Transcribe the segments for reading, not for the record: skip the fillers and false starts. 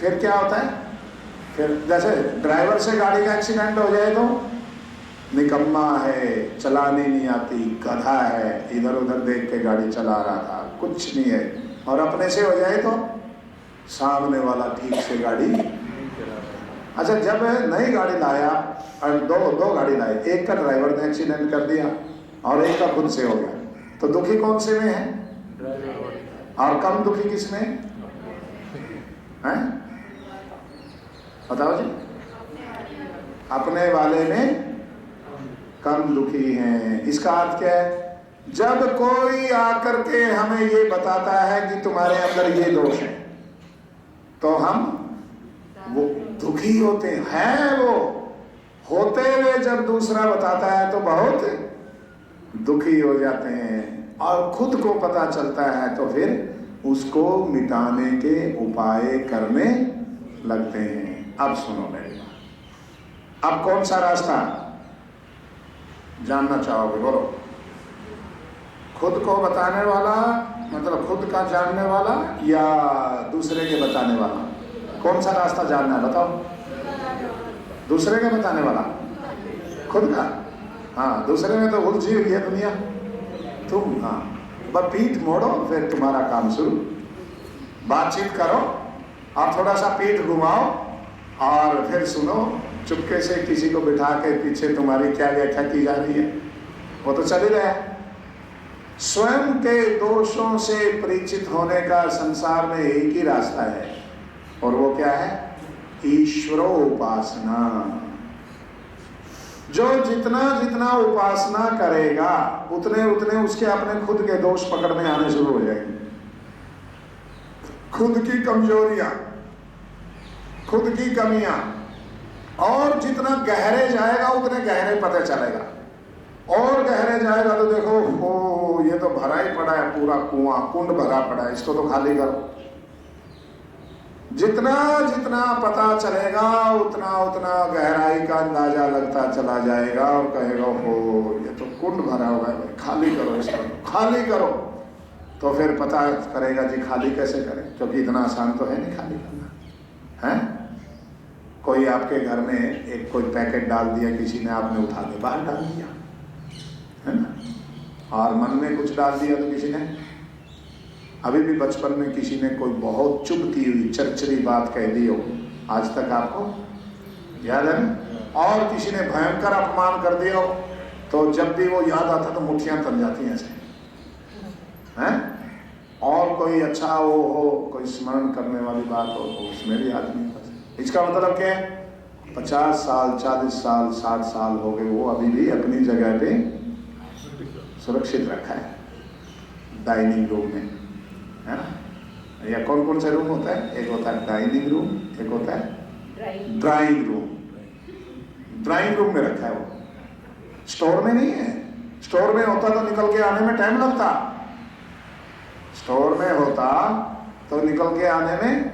फिर क्या होता है, फिर जैसे ड्राइवर से गाड़ी का एक्सीडेंट हो जाए तो निकम्मा है, चलानी नहीं आती, गधा है, इधर उधर देख के गाड़ी चला रहा था, कुछ नहीं है। और अपने से हो जाए तो सामने वाला ठीक से गाड़ी। अच्छा, जब नई गाड़ी लाया और दो गाड़ी लाए, एक का ड्राइवर ने एक्सीडेंट कर दिया और एक का खुद से हो गया, तो दुखी कौन से में है? और कम दुखी किस में है? बताओ जी। अपने वाले में कम दुखी हैं। इसका अर्थ क्या है? जब कोई आकर के हमें ये बताता है कि तुम्हारे अंदर ये दोष है, तो हम वो दुखी होते हैं। वो होते हुए जब दूसरा बताता है तो बहुत दुखी हो जाते हैं, और खुद को पता चलता है तो फिर उसको मिटाने के उपाय करने लगते हैं। अब सुनो मेरी बात, अब कौन सा रास्ता जानना चाहोगे? बोलो। खुद को बताने वाला, मतलब खुद का जानने वाला, या दूसरे के बताने वाला? कौन सा रास्ता जानना है बताओ? दूसरे के बताने वाला, खुद का। हाँ, दूसरे में तो उलझी हुई है दुनिया। तुम हाँ बस पीठ मोड़ो, फिर तुम्हारा काम शुरू। बातचीत करो और थोड़ा सा पीठ घुमाओ और फिर सुनो। चुपके से किसी को बिठा के पीछे तुम्हारी क्या व्याख्या की जा रही है, वो तो चल ही रहा है। स्वयं के दोषों से परिचित होने का संसार में एक ही रास्ता है, और वो क्या है? ईश्वरोपासना। जो जितना जितना उपासना करेगा उतने उतने उसके अपने खुद के दोष पकड़ने आने शुरू हो जाएंगे। खुद की कमजोरियां, खुद की कमियां, और जितना गहरे जाएगा उतने गहरे पता चलेगा। और गहरे जाएगा तो देखो, ओ ये तो भरा ही पड़ा है, पूरा कुआं कुंड भरा पड़ा है, इसको तो खाली करो। जितना जितना पता चलेगा उतना उतना गहराई का अंदाजा लगता चला जाएगा, और कहेगा हो ये तो कुंड भरा हुआ है, खाली करो इसको, खाली करो। तो फिर पता करेगा जी खाली कैसे करें, क्योंकि इतना आसान तो है नहीं खाली करना है। कोई आपके घर में एक कोई पैकेट डाल दिया किसी ने, आपने उठा के बाहर डाल दिया है ना, और मन में कुछ डाल दिया तो किसी ने, अभी भी बचपन में किसी ने कोई बहुत चुभती हुई चरचरी बात कह दी हो, आज तक आपको याद है ना, और किसी ने भयंकर अपमान कर दिया हो, तो जब भी वो याद आता तो मुट्ठियां तन जाती हैं ऐसे हैं। और कोई अच्छा वो हो, कोई स्मरण करने वाली बात हो तो उसमें भी आदमी फंसे। इसका मतलब क्या है? 50 साल 40 साल 60 साल हो गए, वो अभी भी अपनी जगह पे सुरक्षित रखा है डाइनिंग रूम में, है ना। या कौन कौन सा रूम होता है? एक होता है डाइनिंग रूम, एक होता है ड्राइंग रूम। ड्राइंग रूम में रखा है वो, स्टोर में नहीं है। स्टोर में होता तो निकल के आने में टाइम लगता, स्टोर में होता तो निकल के आने में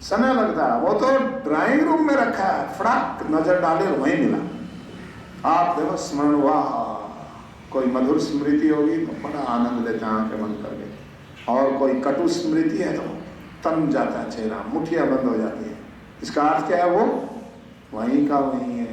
समय लगता। वो तो ड्राइंग रूम में रखा है, फटाक नजर डाले वहीं मिला। आप देखो स्मरण हुआ, कोई मधुर स्मृति होगी तो बड़ा आनंद लेते हैं आंखें बंद करके, और कोई कटु स्मृति है तो तन जाता है चेहरा, मुठ्ठियां बंद हो जाती है। इसका अर्थ क्या है? वो वहीं का वहीं है।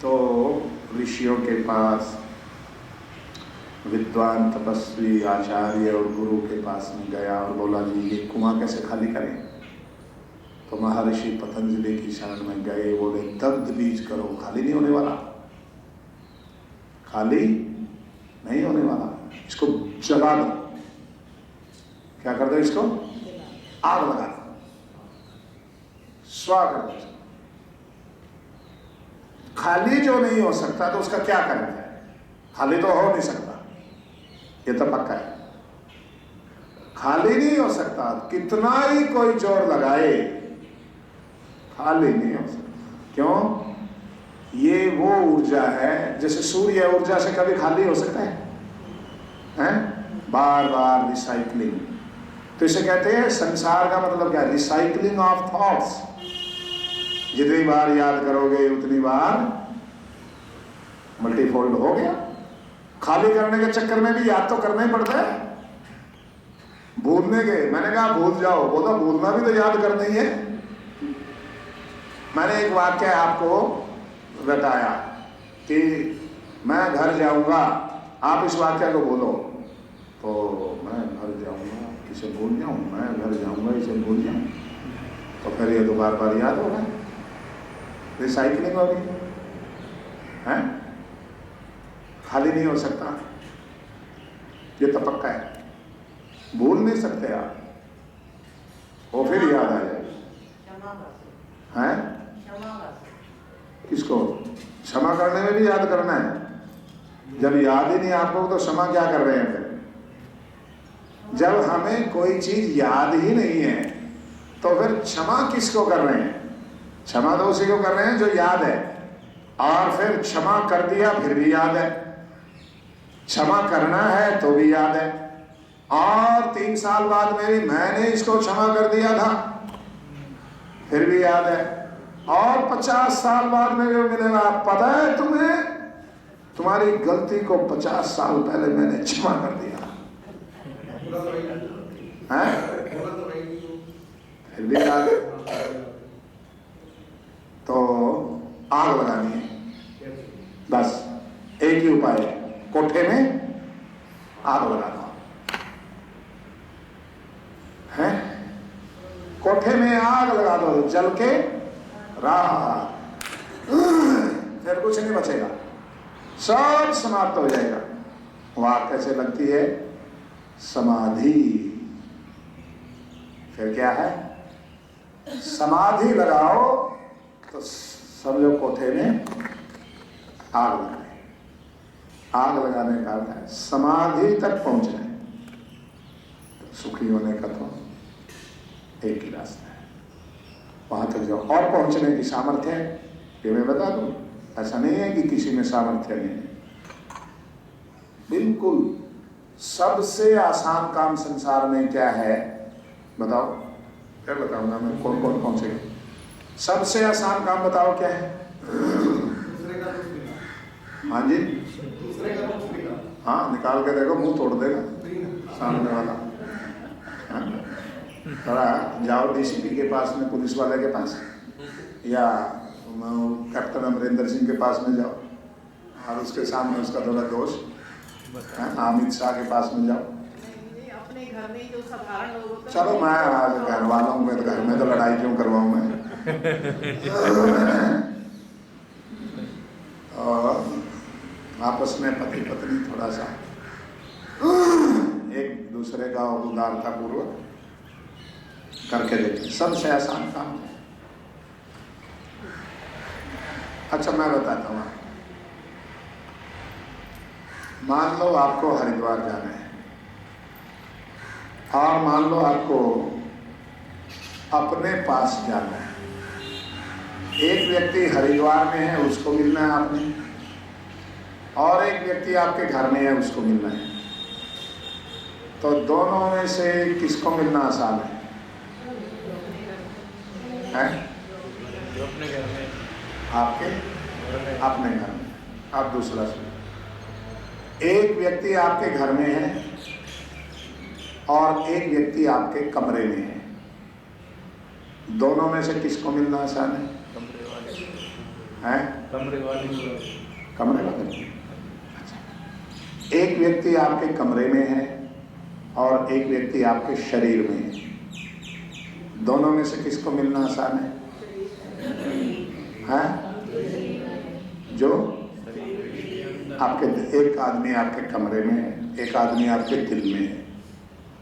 तो ऋषियों के पास विद्वान तपस्वी आचार्य और गुरु के पास में गया और बोला जी ये कुआं कैसे खाली करें? तो महर्षि पतंजलि की शरण में गए, बोले दग्ध बीज करो, खाली नहीं होने वाला, खाली नहीं होने वाला, इसको जला दो। क्या कर दो? इसको आग लगा दो, स्वा कर दो। खाली जो नहीं हो सकता तो उसका क्या करना है? खाली तो हो नहीं सकता, ये तो पक्का है। खाली नहीं हो सकता, कितना ही कोई जोर लगाए खाली नहीं हो सकता। क्यों? ये वो ऊर्जा है, जैसे सूर्य ऊर्जा से कभी खाली हो सकता है? बार बार रिसाइकलिंग। तो इसे कहते हैं संसार का मतलब क्या है? Recycling of thoughts. जितनी बार याद करोगे उतनी बार मल्टीफोल्ड हो गया। खाली करने के चक्कर में भी याद तो करना ही पड़ता है। भूलने के, मैंने कहा भूल जाओ, बोला भूलना भी तो याद करना ही है। मैंने एक वाक्य आपको बताया कि मैं घर जाऊंगा, आप इस वाक्य को बोलो तो मैं घर जाऊंगा इसे भूल जाऊं, मैं घर जाऊंगा इसे भूल जाऊं, तो फिर ये तो बार बार याद होगा, रिसाइकलिंग होगी, हैं? खाली नहीं हो सकता, ये तो पक्का है, भूल नहीं सकते आप, वो फिर याद आ जाए। हैं? किसको क्षमा करने में भी याद करना है? जब याद ही नहीं आपको तो क्षमा क्या कर रहे हैं फिर? जब हमें कोई चीज याद ही नहीं है तो फिर क्षमा किसको कर रहे हैं? क्षमा तो उसी को कर रहे हैं जो याद है, और फिर क्षमा कर दिया फिर भी याद है, क्षमा करना है तो भी याद है, और 3 साल बाद मैंने इसको क्षमा कर दिया था फिर भी याद है, और 50 साल बाद में जो मिलेगा, पता है तुम्हें तुम्हारी गलती को 50 साल पहले मैंने क्षमा कर दिया है, फिर भी याद है। तो आग लगानी है, बस एक ही उपाय है, कोठे में आग लगा दो, है? कोठे में आग लगा दो, जल के राख, फिर कुछ नहीं बचेगा, सब समाप्त हो जाएगा। वहां कैसे लगती है? समाधि। फिर क्या है? समाधि लगाओ तो समझो कोठे में आग लग गई। आग लगाने का अर्थ है समाधि तक पहुंचना है, तो सुखी होने का तो एक ही रास्ता है, वहां तक जाओ। और पहुंचने की सामर्थ्य है, ये मैं बता दूं, ऐसा नहीं है कि किसी में सामर्थ्य नहीं है, बिल्कुल सबसे आसान काम संसार में क्या है बताओ? क्या बताऊंगा मैं, कौन कौन पहुंचेगा? सबसे आसान काम बताओ क्या है? हाँ जी, हाँ निकाल के देखो, मुंह तोड़ देगा सामने वाला। थोड़ा जाओ डीसीपी के पास में, पुलिस वाले के पास, या कैप्टन अमरिंदर सिंह के पास में जाओ और उसके सामने उसका थोड़ा दोष, अमित शाह के पास में जाओ। अपने घर में जो साधारण लोग होते हैं, चलो मैं आज घर वालों में, घर में तो लड़ाई क्यों करवाऊं मैं? और आपस में पति पत्नी थोड़ा सा एक दूसरे का उदारता पूर्वक करके देखें, सबसे आसान काम है। अच्छा मैं बताता हूँ, मान लो आपको हरिद्वार जाना है, और मान लो आपको अपने पास जाना है। एक व्यक्ति हरिद्वार में है, उसको मिलना है आपने, और एक व्यक्ति आपके घर में है, उसको मिलना है। तो दोनों में से किसको मिलना आसान है? अपने घर में, आपके अपने घर में। आप दूसरा सुनो, एक व्यक्ति आपके घर में है और एक व्यक्ति आपके कमरे में है, दोनों में से किसको मिलना आसान है? कमरे वाले हैं? कमरे वाले कमरे वाले। अच्छा, एक व्यक्ति आपके कमरे में है और एक व्यक्ति आपके शरीर में है, दोनों में से किसको मिलना आसान है? हैं? जो आपके, एक आदमी आपके कमरे में है, एक आदमी आपके दिल में है,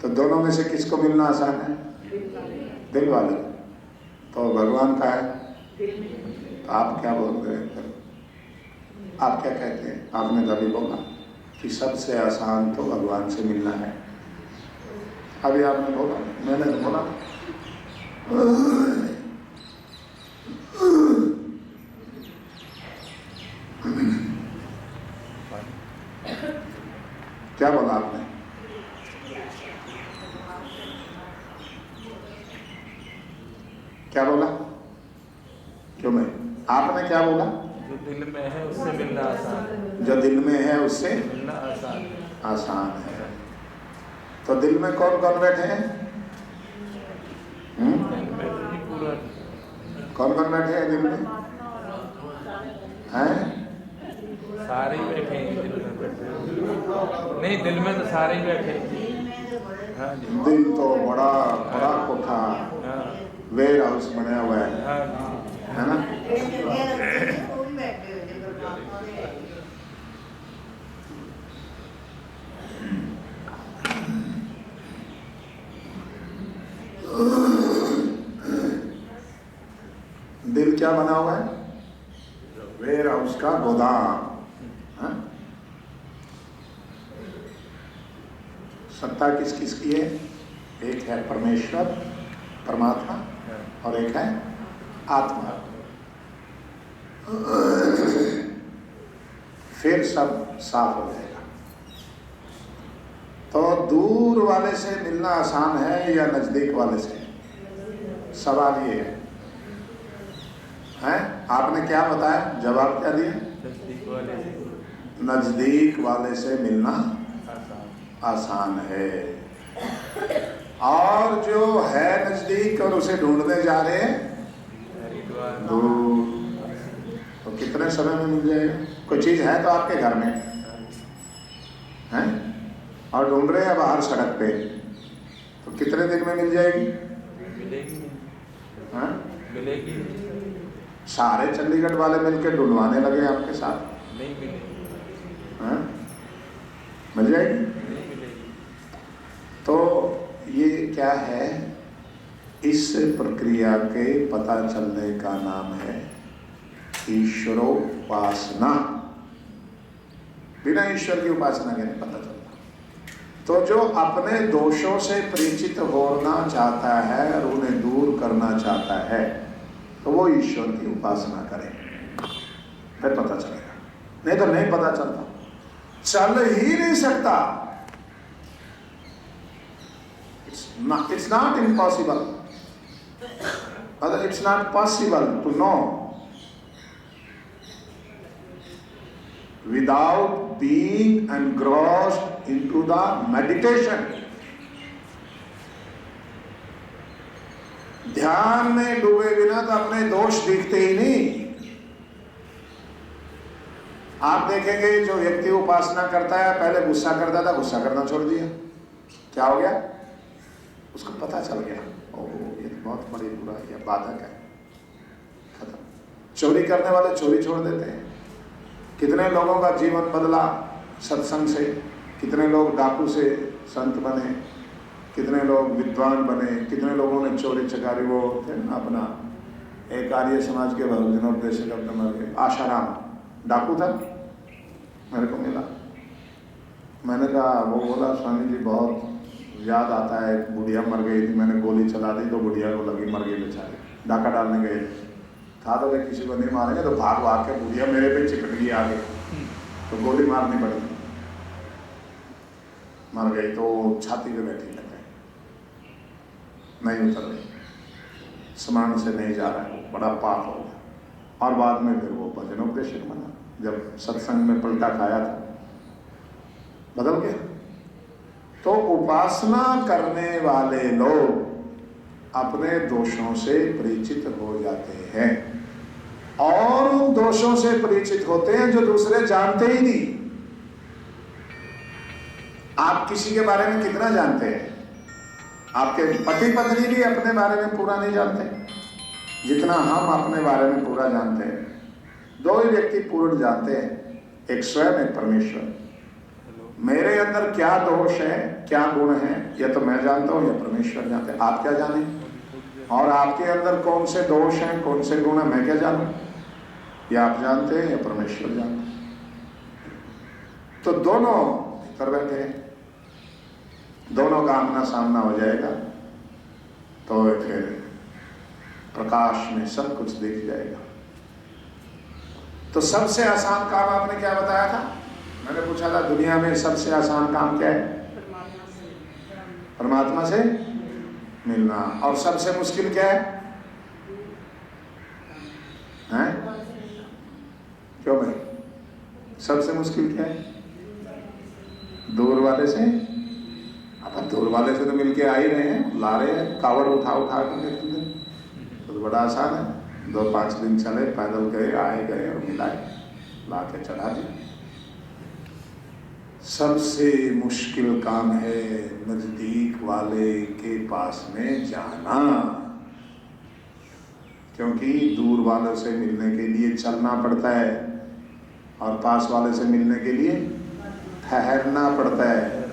तो दोनों में से किसको मिलना आसान है? दिल वाले। तो भगवान का है, तो आप क्या बोल रहे हैं? आप क्या कहते हैं? आपने कभी बोला कि सबसे आसान तो भगवान से मिलना है? अभी आपने बोला, मैंने तो बोला। क्या बोला आपने? क्या बोला? क्यों मैं? आपने क्या बोला? जो दिल में है उससे मिलना आसान है। जो दिल में है उससे मिलना आसान आसान है। तो दिल में कौन कौन बैठे हैं? दिल में तो नहीं पूरा कौन कौन बैठे हैं दिल में? हैं? सारे ही बैठे हैं दिल में बैठे नहीं, दिल में तो सारे ही बैठे हैं। हाँ जी। दिल तो बड़ा बड़ा कोठा हाँ वेयर हाउस बना हुआ है हाँ है ना? दिल क्या बना हुआ है? वेयर हाउस का गोदाम। हाँ? सत्ता किस किस की है? एक है परमेश्वर परमात्मा और एक है आत्मा। फिर सब साफ हो जाएगा। तो दूर वाले से मिलना आसान है या नजदीक वाले से? सवाल ये है, हैं? आपने क्या बताया? जवाब क्या दिया? नजदीक वाले से मिलना आसान है। और जो है नजदीक और उसे ढूंढने जा रहे हैं दूर, तो कितने समय में मिल जाएगा? कोई चीज है तो आपके घर में हैं और ढूंढ रहे हैं बाहर सड़क पे, तो कितने दिन में मिल जाएगी? हाँ? मिलेगी। सारे चंडीगढ़ वाले मिलकर ढूंढवाने लगे आपके साथ, नहीं मिलेगी। हाँ? मिल जाएगी? नहीं मिलेगी। तो ये क्या है? इस प्रक्रिया के पता चलने का नाम है ईश्वरोपासना। बिना ईश्वर की उपासना के नहीं पता चलता। तो जो अपने दोषों से परिचित होना चाहता है और उन्हें दूर करना चाहता है, तो वो ईश्वर की उपासना करे, फिर पता चलेगा। नहीं तो नहीं पता चलता, चल ही नहीं सकता। It's not impossible. It's not possible to know without being engrossed into the meditation. ध्यान में डूबे बिना तो अपने दोष दिखते ही नहीं। आप देखेंगे जो व्यक्ति उपासना करता है, पहले गुस्सा करता था, गुस्सा करना छोड़ दिया, क्या हो गया? उसको पता चल गया, ओह ये तो बहुत बड़ी बुराई है, बाधक है, खत्म। चोरी करने वाले चोरी छोड़ देते हैं। कितने लोगों का जीवन बदला सत्संग से, कितने लोग डाकू से संत बने, कितने लोग विद्वान बने, कितने लोगों ने चोरी चकारी, वो थे ना अपना एक आर्य समाज के बहुजनोपदेशक अपने मर गए, आशाराम डाकू था, मेरे को मिला। मैंने कहा, वो बोला स्वामी जी बहुत याद आता है, बुढ़िया मर गई थी, मैंने गोली चला दी तो बुढ़िया को लगी, मर गई बेचारी, डाका डालने गए था तो वे किसी को नहीं मारेंगे, तो भाग भाग के बुढ़िया मेरे पे चिपट गई आगे, तो गोली मारनी पड़ी, मर गई। तो छाती पे बैठी लग गई, नहीं उतर रही, स्मरण से नहीं जा रहा है, बड़ा पाप हो गया। और बाद में फिर वो भजनोपदेशक बना, जब सत्संग में पलटा खाया था, बदल गया। तो उपासना करने वाले लोग अपने दोषों से परिचित हो जाते हैं और उन दोषों से परिचित होते हैं जो दूसरे जानते ही नहीं। आप किसी के बारे में कितना जानते हैं? आपके पति पत्नी भी अपने बारे में पूरा नहीं जानते जितना हम अपने बारे में पूरा जानते हैं। दो ही व्यक्ति पूर्ण जानते हैं, एक स्वयं, एक परमेश्वर। मेरे अंदर क्या दोष है, क्या गुण है, यह तो मैं जानता हूं या परमेश्वर जानते हैं। आप क्या जाने? और आपके अंदर कौन से दोष हैं, कौन से गुण हैं, मैं क्या जानूं? या आप जानते हैं या परमेश्वर जानते हैं। तो दोनों भीतर बैठे हैं, दोनों का आमना सामना हो जाएगा तो फिर प्रकाश में सब कुछ दिख जाएगा। तो सबसे आसान काम आपने क्या बताया था? मैंने पूछा था दुनिया में सबसे आसान काम क्या है? परमात्मा से मिलना। और सबसे मुश्किल क्या है? हैं? क्यों भाई, सबसे मुश्किल क्या है? दूर वाले से। अब दूर वाले से तो मिलके आ ही रहे हैं, ला रहे हैं, कावड़ उठा उठा कर, तो बड़ा आसान है। 2-5 दिन चले, पैदल गए, आए गए और मिलाए, ला के चढ़ा दिया। सबसे मुश्किल काम है नजदीक वाले के पास में जाना, क्योंकि दूर वालों से मिलने के लिए चलना पड़ता है और पास वाले से मिलने के लिए ठहरना पड़ता है।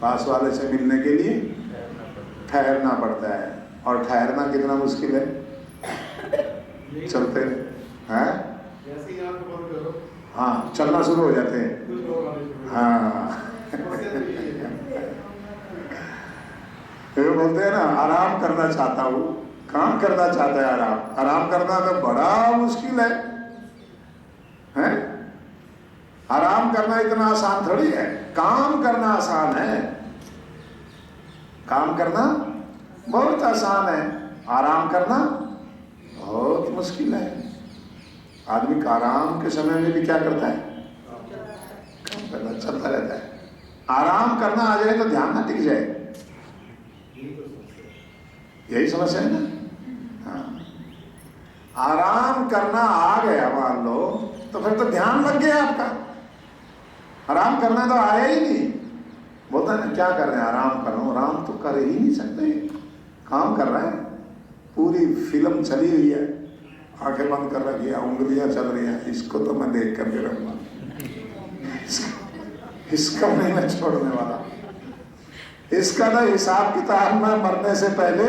पास वाले से मिलने के लिए ठहरना पड़ता है, और ठहरना कितना मुश्किल है। चलते हैं, हाँ, चलना शुरू हो जाते हैं। हाँ फिर बोलते हैं ना, आराम करना चाहता हूँ। काम करना चाहता है आराम, आराम करना तो बड़ा मुश्किल है, हैं? आराम करना इतना आसान थोड़ी है, काम करना आसान है। काम करना बहुत आसान है, आराम करना बहुत मुश्किल है। आदमी का आराम के समय में भी क्या करता है, काम करना चलता रहता है। आराम करना आ जाए तो ध्यान ना टिक जाए, यही समस्या है ना। हाँ, आराम करना आ गया मान लो तो फिर तो ध्यान लग गया आपका। आराम करना तो आया ही नहीं, बोलता है ना क्या कर रहे हैं, आराम करो। आराम तो कर ही नहीं सकते, काम कर रहे हैं। पूरी फिल्म चली हुई है, आंखें बंद कर रखी है, उंगलियां चल रही हैं, इसको तो मैं देख करके रहूंगा, इसका नहीं मैं छोड़ने वाला। इसका तो हिसाब किताब मैं मरने से पहले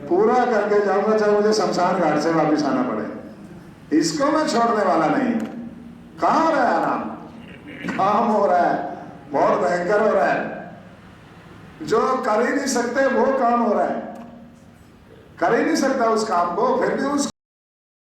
पूरा करके जाऊंगा, चाहे मुझे शमशान घाट से वापिस आना पड़े। इसको मैं छोड़ने वाला नहीं। कहाँ हो रहा है आराम, काम हो रहा है, बहुत भयंकर हो रहा है। जो कर ही नहीं सकते वो काम हो रहा है, कर ही नहीं सकता उस काम को, फिर भी उस